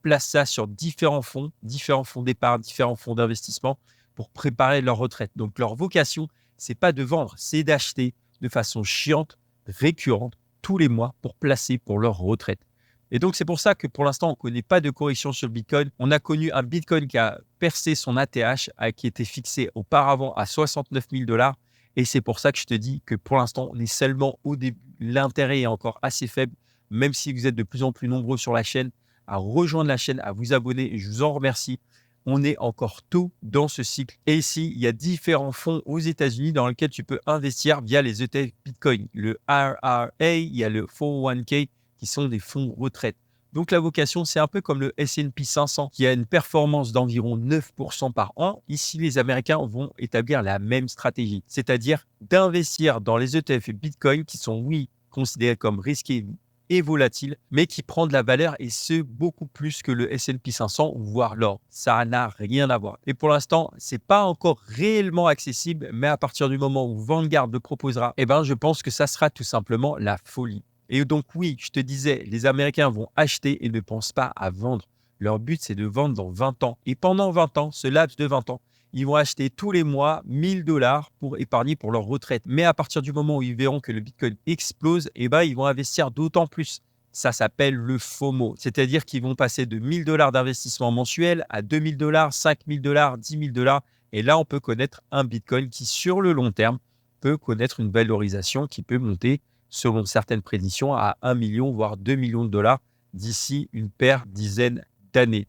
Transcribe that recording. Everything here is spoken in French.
placent ça sur différents fonds d'épargne, différents fonds d'investissement pour préparer leur retraite. Donc, leur vocation, c'est pas de vendre, c'est d'acheter de façon chiante, récurrente, tous les mois pour placer pour leur retraite. Et donc, c'est pour ça que pour l'instant, on ne connaît pas de correction sur le Bitcoin. On a connu un Bitcoin qui a percé son ATH, qui était fixé auparavant à 69 000 $. Et c'est pour ça que je te dis que pour l'instant, on est seulement au début. L'intérêt est encore assez faible, même si vous êtes de plus en plus nombreux sur la chaîne à rejoindre la chaîne, à vous abonner. Et je vous en remercie. On est encore tôt dans ce cycle. Et ici, il y a différents fonds aux États-Unis dans lesquels tu peux investir via les ETF Bitcoin. Le IRA, il y a le 401k qui sont des fonds retraite. Donc, la vocation, c'est un peu comme le S&P 500 qui a une performance d'environ 9% par an. Ici, les Américains vont établir la même stratégie, c'est-à-dire d'investir dans les ETF et Bitcoin qui sont, oui, considérés comme risqués et volatiles, mais qui prend de la valeur et ce, beaucoup plus que le S&P 500, voire l'or. Ça n'a rien à voir. Et pour l'instant, ce n'est pas encore réellement accessible, mais à partir du moment où Vanguard le proposera, je pense que ça sera tout simplement la folie. Et donc, oui, je te disais, les Américains vont acheter et ne pensent pas à vendre. Leur but, c'est de vendre dans 20 ans. Et pendant 20 ans, ce laps de 20 ans, ils vont acheter tous les mois 1 000 $ pour épargner pour leur retraite. Mais à partir du moment où ils verront que le Bitcoin explose, ils vont investir d'autant plus. Ça s'appelle le FOMO, c'est-à-dire qu'ils vont passer de 1 000 $ d'investissement mensuel à 2 000 $, 5 000 $, 10 000 $. Et là, on peut connaître un Bitcoin qui, sur le long terme, peut connaître une valorisation qui peut monter selon certaines prédictions, à 1 million, voire 2 millions de $ d'ici une paire dizaine d'années.